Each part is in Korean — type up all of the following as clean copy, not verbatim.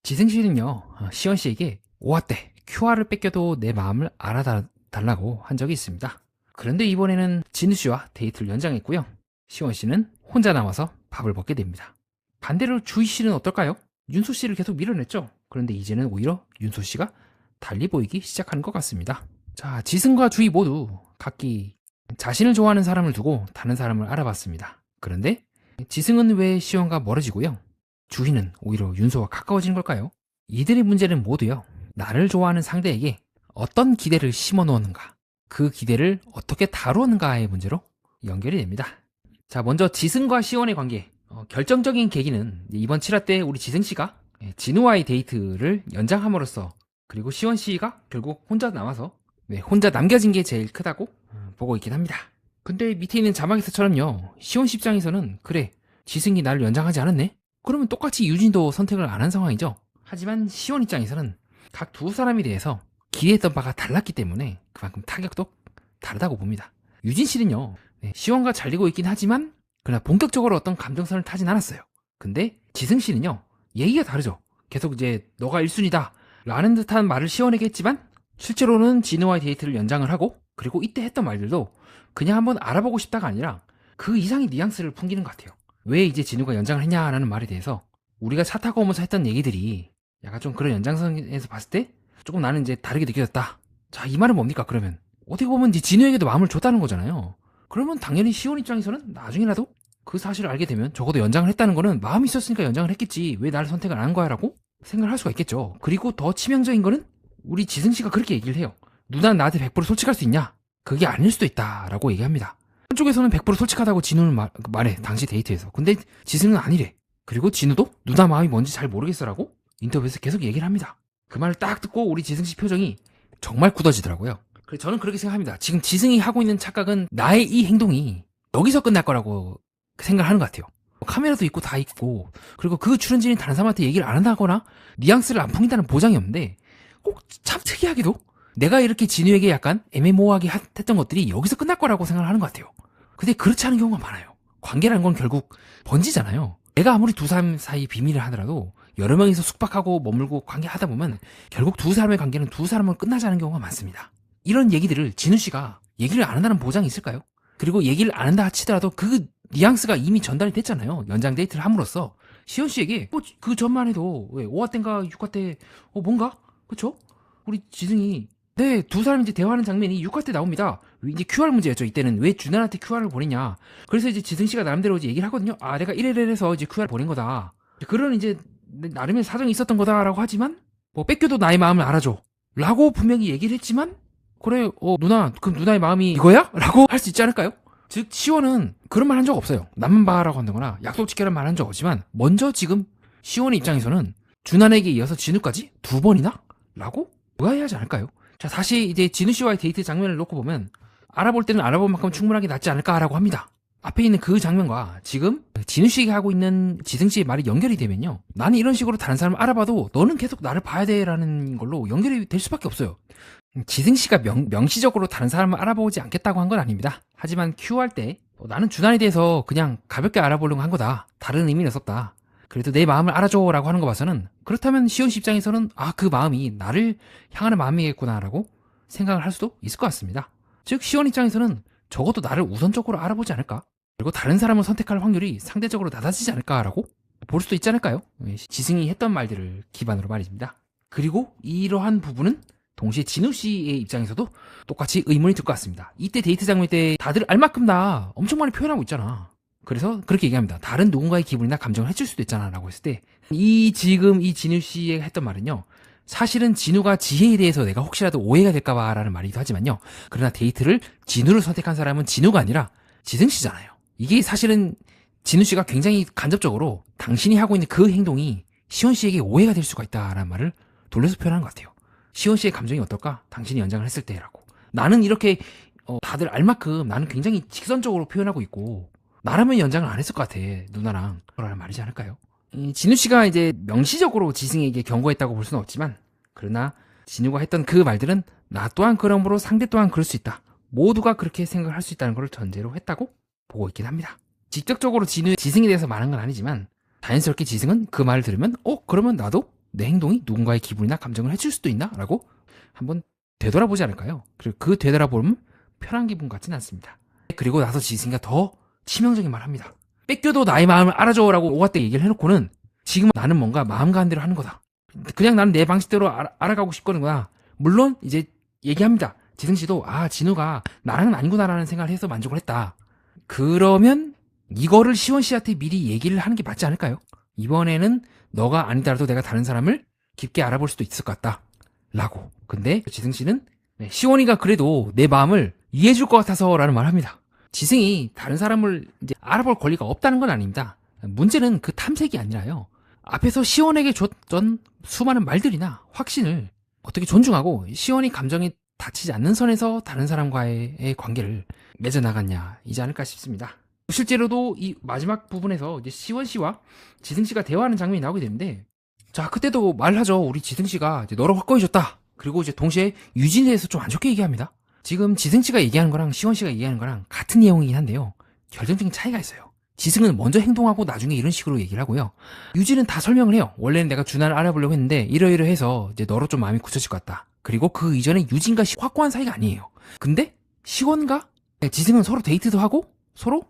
지승씨는요, 시원씨에게 오화 때 QR을 뺏겨도 내 마음을 알아달라고 한 적이 있습니다. 그런데 이번에는 진우씨와 데이트를 연장했고요. 시원씨는 혼자 남아서 밥을 먹게 됩니다. 반대로 주희씨는 어떨까요? 윤소씨를 계속 밀어냈죠. 그런데 이제는 오히려 윤소씨가 달리 보이기 시작하는 것 같습니다. 자, 지승과 주희 모두 각기 자신을 좋아하는 사람을 두고 다른 사람을 알아봤습니다. 그런데 지승은 왜 시원과 멀어지고요? 주희는 오히려 윤소와 가까워지는 걸까요? 이들의 문제는 모두요, 나를 좋아하는 상대에게 어떤 기대를 심어 놓았는가, 그 기대를 어떻게 다루었는가의 문제로 연결이 됩니다. 자, 먼저 지승과 시원의 관계, 결정적인 계기는 이번 7화 때 우리 지승씨가 진우와의 데이트를 연장함으로써, 그리고 시원씨가 결국 혼자 남아서 혼자 남겨진 게 제일 크다고 보고 있긴 합니다. 근데 밑에 있는 자막에서처럼요, 시원씨 입장에서는 그래, 지승이 나를 연장하지 않았네? 그러면 똑같이 유진도 선택을 안 한 상황이죠. 하지만 시원 입장에서는 각 두 사람에 대해서 기대했던 바가 달랐기 때문에 그만큼 타격도 다르다고 봅니다. 유진 씨는요, 시원과 잘 되고 있긴 하지만 그러나 본격적으로 어떤 감정선을 타진 않았어요. 근데 지승 씨는요, 얘기가 다르죠. 계속 이제 너가 1순위다 라는 듯한 말을 시원에게 했지만 실제로는 진우와의 데이트를 연장을 하고, 그리고 이때 했던 말들도 그냥 한번 알아보고 싶다가 아니라 그 이상의 뉘앙스를 풍기는 것 같아요. 왜 이제 진우가 연장을 했냐라는 말에 대해서 우리가 차 타고 오면서 했던 얘기들이 약간 좀 그런 연장선에서 봤을 때 조금 나는 이제 다르게 느껴졌다. 자, 이 말은 뭡니까? 그러면 어떻게 보면 이제 진우에게도 마음을 줬다는 거잖아요. 그러면 당연히 시온 입장에서는 나중이라도 그 사실을 알게 되면 적어도 연장을 했다는 거는 마음이 있었으니까 연장을 했겠지, 왜 나를 선택을 안 한 거야 라고 생각을 할 수가 있겠죠. 그리고 더 치명적인 거는 우리 지승씨가 그렇게 얘기를 해요. 누나는 나한테 100% 솔직할 수 있냐? 그게 아닐 수도 있다 라고 얘기합니다. 한쪽에서는 100% 솔직하다고 진우는 말해, 당시 데이트에서. 근데 지승은 아니래. 그리고 진우도 누나 마음이 뭔지 잘 모르겠어라고 인터뷰에서 계속 얘기를 합니다. 그 말을 딱 듣고 우리 지승씨 표정이 정말 굳어지더라고요. 그래서 저는 그렇게 생각합니다. 지금 지승이 하고 있는 착각은 나의 이 행동이 여기서 끝날 거라고 생각을 하는 것 같아요. 카메라도 있고 다 있고, 그리고 그 출연진이 다른 사람한테 얘기를 안 한다거나 뉘앙스를 안 풍긴다는 보장이 없는데 꼭 참 특이하게도 내가 이렇게 진우에게 약간 애매모호하게 했던 것들이 여기서 끝날 거라고 생각을 하는 것 같아요. 근데 그렇지 않은 경우가 많아요. 관계라는 건 결국 번지잖아요. 내가 아무리 두 사람 사이 비밀을 하더라도 여러 명이서 숙박하고 머물고 관계하다 보면 결국 두 사람의 관계는 두 사람으로 끝나지 않은 경우가 많습니다. 이런 얘기들을 진우씨가 얘기를 안 한다는 보장이 있을까요? 그리고 얘기를 안 한다 치더라도 그 뉘앙스가 이미 전달이 됐잖아요. 연장 데이트를 함으로써 시원씨에게 그 전만 해도 왜 5화 때인가 6화 때 뭔가 그쵸? 우리 지승이 두 사람이 이제 대화하는 장면이 6화 때 나옵니다. 이제 QR 문제였죠. 이때는 왜 준환한테 QR을 보냈냐. 그래서 이제 지승씨가 나름대로 이제 얘기를 하거든요. 아, 내가 이래서 이제 QR 보낸 거다. 그런 이제 나름의 사정이 있었던 거다라고 하지만 뺏겨도 나의 마음을 알아줘 라고 분명히 얘기를 했지만, 그래 누나, 그럼 누나의 마음이 이거야? 라고 할 수 있지 않을까요? 즉 시원은 그런 말 한 적 없어요. 남만 봐라고 한다거나 약속 지켜라는 말 한 적 없지만, 먼저 지금 시원의 입장에서는 준환에게 이어서 진우까지 2번이나? 라고 의아해하지 않을까요? 자, 다시 이제 진우씨와의 데이트 장면을 놓고 보면 알아볼 때는 알아본 만큼 충분하게 낫지 않을까라고 합니다. 앞에 있는 그 장면과 지금 진우씨가 하고 있는 지승씨의 말이 연결이 되면요, 나는 이런 식으로 다른 사람을 알아봐도 너는 계속 나를 봐야 돼라는 걸로 연결이 될 수밖에 없어요. 지승씨가 명시적으로 다른 사람을 알아보지 않겠다고 한 건 아닙니다. 하지만 Q할 때 나는 준환에 대해서 그냥 가볍게 알아보려고 한 거다, 다른 의미는 없었다, 그래도 내 마음을 알아줘 라고 하는 거 봐서는, 그렇다면 시온씨 입장에서는 그 마음이 나를 향하는 마음이겠구나 라고 생각을 할 수도 있을 것 같습니다. 즉 시온 입장에서는 적어도 나를 우선적으로 알아보지 않을까, 그리고 다른 사람을 선택할 확률이 상대적으로 낮아지지 않을까라고 볼 수도 있지 않을까요? 지승이 했던 말들을 기반으로 말입니다. 그리고 이러한 부분은 동시에 진우씨의 입장에서도 똑같이 의문이 들 것 같습니다. 이때 데이트 장면 때 다들 알만큼 다 엄청 많이 표현하고 있잖아. 그래서 그렇게 얘기합니다. 다른 누군가의 기분이나 감정을 해줄 수도 있잖아 라고 했을 때, 지금 이 진우씨가 했던 말은요, 사실은 진우가 지혜에 대해서 내가 혹시라도 오해가 될까봐 라는 말이기도 하지만요, 그러나 데이트를 진우를 선택한 사람은 진우가 아니라 지승씨잖아요. 이게 사실은 진우씨가 굉장히 간접적으로 당신이 하고 있는 그 행동이 시온씨에게 오해가 될 수가 있다라는 말을 돌려서 표현하는 것 같아요. 시온씨의 감정이 어떨까? 당신이 연장을 했을 때라고. 나는 이렇게 다들 알 만큼 나는 굉장히 직선적으로 표현하고 있고, 나라면 연장을 안 했을 것 같아, 누나랑. 라는 말이지 않을까요? 진우씨가 이제 명시적으로 지승에게 경고했다고 볼 수는 없지만, 그러나 진우가 했던 그 말들은 나 또한 그러므로 상대 또한 그럴 수 있다, 모두가 그렇게 생각할 수 있다는 걸 전제로 했다고 보고 있긴 합니다. 직접적으로 지승에 대해서 말한 건 아니지만 자연스럽게 지승은 그 말을 들으면 그러면 나도 내 행동이 누군가의 기분이나 감정을 해칠 수도 있나? 라고 한번 되돌아보지 않을까요? 그리고 그 되돌아보면 편한 기분 같지는 않습니다. 그리고 나서 지승이가 더 치명적인 말을 합니다. 뺏겨도 나의 마음을 알아줘 라고 오가떼 얘기를 해놓고는 지금 나는 뭔가 마음 가는 대로 하는 거다. 그냥 나는 내 방식대로 알아가고 싶거든요. 물론 이제 얘기합니다. 지승씨도 진우가 나랑은 아니구나라는 생각을 해서 만족을 했다. 그러면 이거를 시원씨한테 미리 얘기를 하는 게 맞지 않을까요? 이번에는 너가 아니더라도 내가 다른 사람을 깊게 알아볼 수도 있을 것 같다 라고. 근데 지승씨는 시원이가 그래도 내 마음을 이해해줄 것 같아서 라는 말을 합니다. 지승이 다른 사람을 이제 알아볼 권리가 없다는 건 아닙니다. 문제는 그 탐색이 아니라요. 앞에서 시원에게 줬던 수많은 말들이나 확신을 어떻게 존중하고 시원이 감정이 다치지 않는 선에서 다른 사람과의 관계를 맺어나갔냐이지 않을까 싶습니다. 실제로도 이 마지막 부분에서 이제 시원 씨와 지승 씨가 대화하는 장면이 나오게 되는데, 자, 그때도 말하죠. 우리 지승 씨가 이제 너를 확고히 줬다. 그리고 이제 동시에 유진에 대해서 좀 안 좋게 얘기합니다. 지금 지승 씨가 얘기하는 거랑 시원 씨가 얘기하는 거랑 같은 내용이긴 한데요. 결정적인 차이가 있어요. 지승은 먼저 행동하고 나중에 이런 식으로 얘기를 하고요. 유진은 다 설명을 해요. 원래는 내가 준하를 알아보려고 했는데 이러이러해서 이제 너로 좀 마음이 굳혀질 것 같다. 그리고 그 이전에 유진과 확고한 사이가 아니에요. 근데 시원과 지승은 서로 데이트도 하고 서로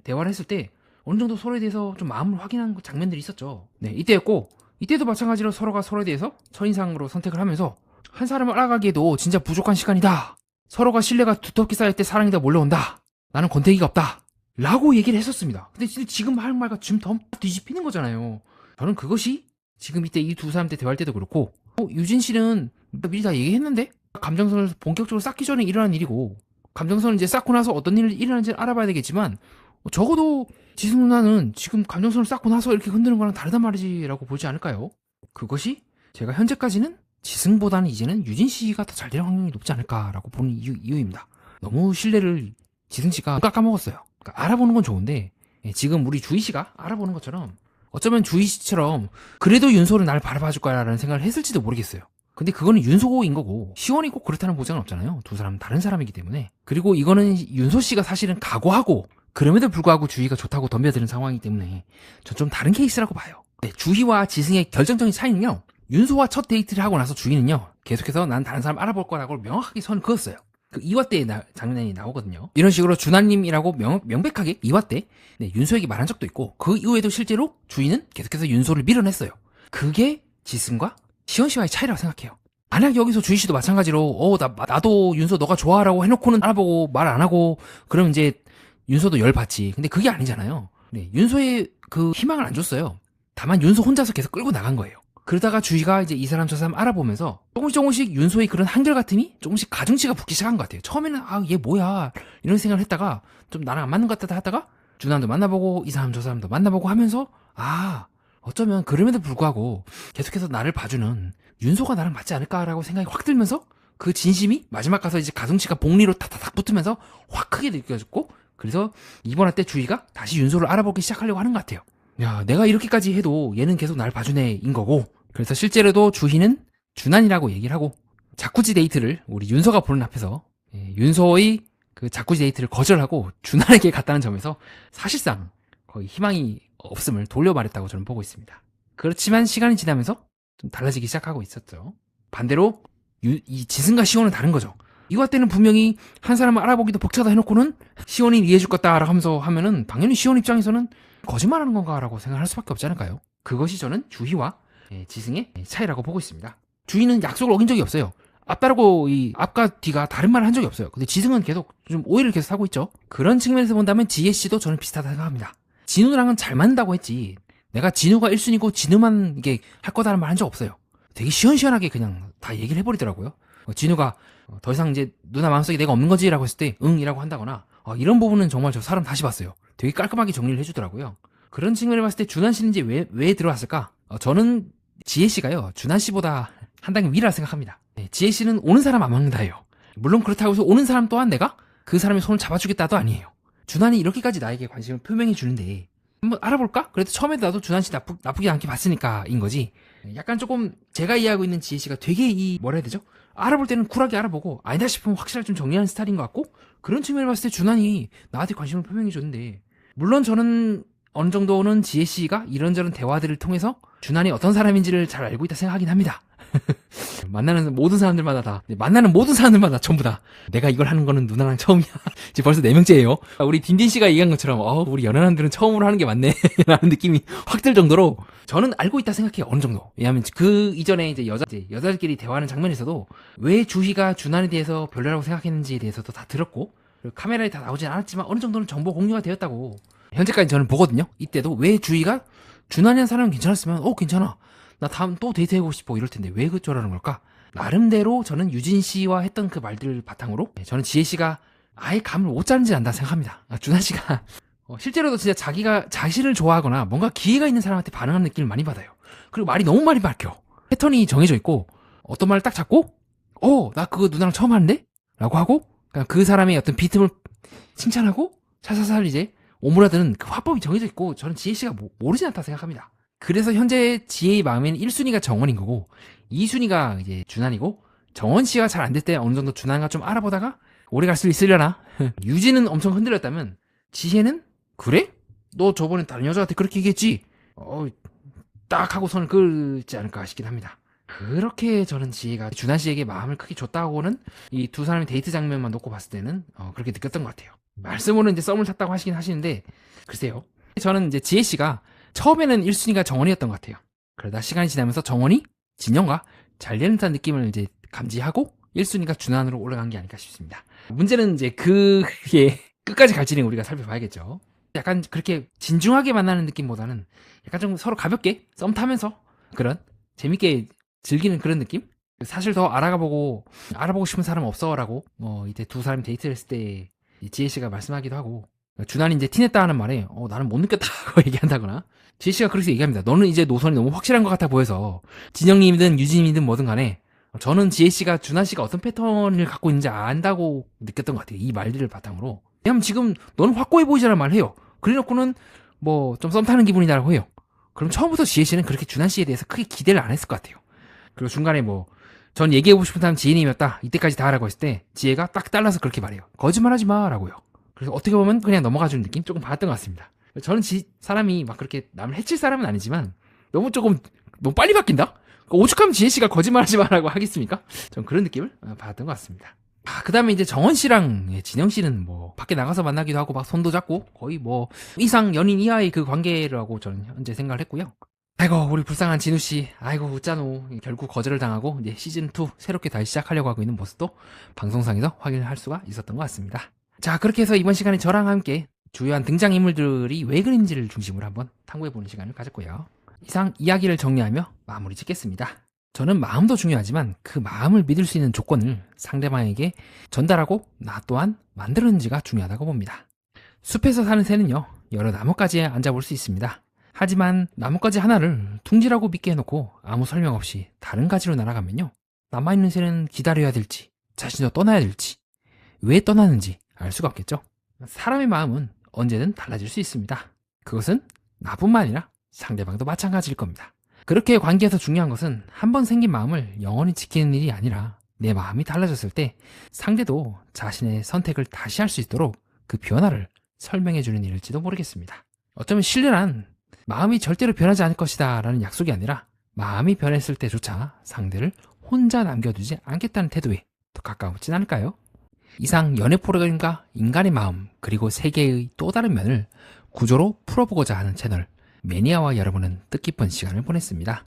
대화를 했을 때 어느 정도 서로에 대해서 좀 마음을 확인한 장면들이 있었죠. 이때였고, 이때도 마찬가지로 서로가 서로에 대해서 첫인상으로 선택을 하면서 한 사람을 알아가기에도 진짜 부족한 시간이다. 서로가 신뢰가 두텁게 쌓일 때 사랑이 다 몰려온다. 나는 권태기가 없다. 라고 얘기를 했었습니다. 근데 지금 할 말과 지금 더 뒤집히는 거잖아요. 저는 그것이 지금 이때 이 두 사람 때 대화할 때도 그렇고, 유진 씨는 미리 다 얘기했는데 감정선을 본격적으로 쌓기 전에 일어난 일이고, 감정선을 이제 쌓고 나서 어떤 일이 일어나는지 알아봐야 되겠지만, 적어도 지승 누나는 지금 감정선을 쌓고 나서 이렇게 흔드는 거랑 다르단 말이지라고 보지 않을까요? 그것이 제가 현재까지는 지승보다는 이제는 유진 씨가 더 잘 될 확률이 높지 않을까라고 보는 이유입니다. 너무 신뢰를 지승 씨가 깎아먹었어요. 그러니까 알아보는 건 좋은데, 지금 우리 주희 씨가 알아보는 것처럼 어쩌면 주희 씨처럼 그래도 윤소는 날 바라봐줄 거야라는 생각을 했을지도 모르겠어요. 근데 그거는 윤소인 거고 시원이 꼭 그렇다는 보장은 없잖아요. 두 사람은 다른 사람이기 때문에. 그리고 이거는 윤소 씨가 사실은 각오하고 그럼에도 불구하고 주희가 좋다고 덤벼드는 상황이기 때문에 전 좀 다른 케이스라고 봐요. 주희와 지승의 결정적인 차이는요, 윤소와 첫 데이트를 하고 나서 주희는요 계속해서 난 다른 사람 알아볼 거라고 명확하게 선을 그었어요. 그 2화 때 장면이 나오거든요. 이런 식으로 준하님이라고 명백하게 2화 때 윤소에게 말한 적도 있고, 그 이후에도 실제로 주희는 계속해서 윤소를 밀어냈어요. 그게 지승과 시원 씨와의 차이라고 생각해요. 만약 여기서 주희 씨도 마찬가지로 나도 윤소 너가 좋아라고 해놓고는 알아보고 말 안 하고 그럼 이제 윤소도 열받지. 근데 그게 아니잖아요. 윤소의 그 희망을 안 줬어요. 다만 윤소 혼자서 계속 끌고 나간 거예요. 그러다가 주희가 이제 이 사람 저 사람 알아보면서 조금씩 윤소의 그런 한결같음이 조금씩 가중치가 붙기 시작한 것 같아요. 처음에는 얘 뭐야 이런 생각을 했다가 좀 나랑 안 맞는 것 같다 하다가 준하도 만나보고 이 사람 저 사람도 만나보고 하면서 어쩌면 그럼에도 불구하고 계속해서 나를 봐주는 윤소가 나랑 맞지 않을까라고 생각이 확 들면서 그 진심이 마지막 가서 이제 가중치가 복리로 탁탁탁 붙으면서 확 크게 느껴졌고, 그래서 이번 화 때 주희가 다시 윤소를 알아보기 시작하려고 하는 것 같아요. 야, 내가 이렇게까지 해도 얘는 계속 날 봐주네인 거고, 그래서 실제로도 주희는 준한이라고 얘기를 하고 자쿠지 데이트를 우리 윤서가 보는 앞에서 윤서의 그 자쿠지 데이트를 거절하고 준한에게 갔다는 점에서 사실상 거의 희망이 없음을 돌려 말했다고 저는 보고 있습니다. 그렇지만 시간이 지나면서 좀 달라지기 시작하고 있었죠. 반대로 이 지승과 시원은 다른 거죠. 이거 때는 분명히 한 사람을 알아보기도 벅차다 해놓고는 시원이 이해해줄 거다라고 하면서 하면은 당연히 시원 입장에서는 거짓말하는 건가라고 생각할 수밖에 없지 않을까요? 그것이 저는 주희와 지승의 차이라고 보고 있습니다. 주희는 약속을 어긴 적이 없어요. 앞다르고 이 앞과 뒤가 다른 말을 한 적이 없어요. 근데 지승은 계속 좀 오해를 계속 하고 있죠. 그런 측면에서 본다면 지혜씨도 저는 비슷하다 생각합니다. 진우랑은 잘 맞는다고 했지 내가 진우가 1순위고 진우만 이게 할 거다라는 말 한 적 없어요. 되게 시원시원하게 그냥 다 얘기를 해버리더라고요. 진우가 더 이상 이제 누나 마음속에 내가 없는 거지 라고 했을 때 응이라고 한다거나 이런 부분은 정말 저 사람 다시 봤어요. 되게 깔끔하게 정리를 해주더라고요. 그런 측면을 봤을 때 준한 씨는 이제 왜 들어왔을까? 저는 지혜 씨가요 준한 씨보다 한 단계 위라 생각합니다. 지혜 씨는 오는 사람 안 막는다예요. 물론 그렇다고 해서 오는 사람 또한 내가 그 사람의 손을 잡아주겠다도 아니에요. 준한이 이렇게까지 나에게 관심을 표명해 주는데 한번 알아볼까? 그래도 처음에도 나도 준한 씨 나쁘게 않게 봤으니까인 거지. 약간 조금 제가 이해하고 있는 지혜 씨가 되게 뭐라 해야 되죠? 알아볼 때는 쿨하게 알아보고 아니다 싶으면 확실하게 좀 정리하는 스타일인 것 같고, 그런 측면을 봤을 때 준한이 나한테 관심을 표명해 줬는데, 물론 저는 어느 정도는 지혜 씨가 이런저런 대화들을 통해서 준환이 어떤 사람인지를 잘 알고 있다 생각하긴 합니다. 만나는 모든 사람들마다 전부 다 내가 이걸 하는 거는 누나랑 처음이야. 지금 벌써 4명째예요. 우리 딘딘 씨가 얘기한 것처럼 우리 연애남들은 처음으로 하는 게 맞네 라는 느낌이 확 들 정도로 저는 알고 있다 생각해요. 어느 정도. 왜냐하면 그 이전에 이제 여자들끼리 대화하는 장면에서도 왜 주희가 준환에 대해서 별로라고 생각했는지에 대해서도 다 들었고, 카메라에 다 나오진 않았지만 어느 정도는 정보 공유가 되었다고 현재까지 저는 보거든요. 이때도 왜 주희가 준환이라는 사람은 괜찮았으면 괜찮아, 나 다음 또 데이트해보고 싶어 이럴 텐데 왜 그쩌라는 걸까? 나름대로 저는 유진 씨와 했던 그 말들 바탕으로 저는 지혜 씨가 아예 감을 못 잡는지 안다 생각합니다. 준환 씨가 실제로도 진짜 자기가 자신을 좋아하거나 뭔가 기회가 있는 사람한테 반응하는 느낌을 많이 받아요. 그리고 말이 너무 많이 바뀌어. 패턴이 정해져 있고 어떤 말을 딱 잡고 나 그거 누나랑 처음 하는데? 라고 하고 그 사람의 어떤 비틈을 칭찬하고 살살살 이제 오므라드는 그 화법이 정해져 있고, 저는 지혜 씨가 모르지 않다 생각합니다. 그래서 현재 지혜의 마음에는 1순위가 정원인 거고 2순위가 이제 준환이고, 정원 씨가 잘 안 될 때 어느 정도 준환이가 좀 알아보다가 오래 갈 수 있으려나? 유진은 엄청 흔들렸다면 지혜는 그래? 너 저번에 다른 여자한테 그렇게 얘기했지? 딱 하고 선을 긋지 않을까 싶긴 합니다. 그렇게 저는 지혜가 준환 씨에게 마음을 크게 줬다고는 이 두 사람의 데이트 장면만 놓고 봤을 때는 그렇게 느꼈던 것 같아요. 말씀으로는 이제 썸을 탔다고 하시긴 하시는데 글쎄요. 저는 이제 지혜 씨가 처음에는 1순위가 정원이었던 것 같아요. 그러다 시간이 지나면서 정원이 진영과 잘 되는 듯한 느낌을 이제 감지하고 1순위가 준환으로 올라간 게 아닐까 싶습니다. 문제는 이제 그게 끝까지 갈지는 우리가 살펴봐야겠죠. 약간 그렇게 진중하게 만나는 느낌보다는 약간 좀 서로 가볍게 썸 타면서 그런 재밌게 즐기는 그런 느낌? 사실 더 알아보고 싶은 사람 없어라고 이때 두 사람이 데이트를 했을 때 지혜 씨가 말씀하기도 하고, 준환이 이제 티냈다 하는 말에 나는 못 느꼈다고 얘기한다거나, 지혜 씨가 그렇게 얘기합니다. 너는 이제 노선이 너무 확실한 것 같아 보여서 진영님이든 유진이든 뭐든 간에 저는 지혜 씨가 준환 씨가 어떤 패턴을 갖고 있는지 안다고 느꼈던 것 같아요. 이 말들을 바탕으로. 왜냐면 지금 너는 확고해 보이잖아 말해요. 그래놓고는 뭐 좀 썸 타는 기분이다라고 해요. 그럼 처음부터 지혜 씨는 그렇게 준환 씨에 대해서 크게 기대를 안 했을 것 같아요. 그리고 중간에 전 얘기해보고 싶은 사람 지혜님이었다, 이때까지 다 하라고 했을 때 지혜가 딱 잘라서 그렇게 말해요. 거짓말하지 마라고요. 그래서 어떻게 보면 그냥 넘어가주는 느낌 조금 받았던 것 같습니다. 저는 사람이 막 그렇게 남을 해칠 사람은 아니지만 너무 빨리 바뀐다? 오죽하면 지혜 씨가 거짓말하지 마라고 하겠습니까? 전 그런 느낌을 받았던 것 같습니다. 그 다음에 이제 정원 씨랑 진영 씨는 밖에 나가서 만나기도 하고 막 손도 잡고 거의 이상 연인 이하의 그 관계라고 저는 현재 생각을 했고요. 아이고 우리 불쌍한 진우 씨, 아이고 웃자노. 결국 거절을 당하고 이제 시즌2 새롭게 다시 시작하려고 하고 있는 모습도 방송상에서 확인할 수가 있었던 것 같습니다. 자, 그렇게 해서 이번 시간에 저랑 함께 주요한 등장인물들이 왜 그런지를 중심으로 한번 탐구해보는 시간을 가졌고요. 이상 이야기를 정리하며 마무리 짓겠습니다. 저는 마음도 중요하지만 그 마음을 믿을 수 있는 조건을 상대방에게 전달하고 나 또한 만들었는지가 중요하다고 봅니다. 숲에서 사는 새는요, 여러 나뭇가지에 앉아볼 수 있습니다. 하지만 나뭇가지 하나를 둥지라고 믿게 해놓고 아무 설명 없이 다른 가지로 날아가면요, 남아있는 새는 기다려야 될지 자신도 떠나야 될지 왜 떠나는지 알 수가 없겠죠. 사람의 마음은 언제든 달라질 수 있습니다. 그것은 나뿐만 아니라 상대방도 마찬가지일 겁니다. 그렇게 관계에서 중요한 것은 한 번 생긴 마음을 영원히 지키는 일이 아니라 내 마음이 달라졌을 때 상대도 자신의 선택을 다시 할 수 있도록 그 변화를 설명해주는 일일지도 모르겠습니다. 어쩌면 신뢰란 마음이 절대로 변하지 않을 것이다 라는 약속이 아니라 마음이 변했을 때조차 상대를 혼자 남겨두지 않겠다는 태도에 더 가까워지지 않을까요? 이상 연애 프로그램과 인간의 마음 그리고 세계의 또 다른 면을 구조로 풀어보고자 하는 채널 매니아와 여러분은 뜻깊은 시간을 보냈습니다.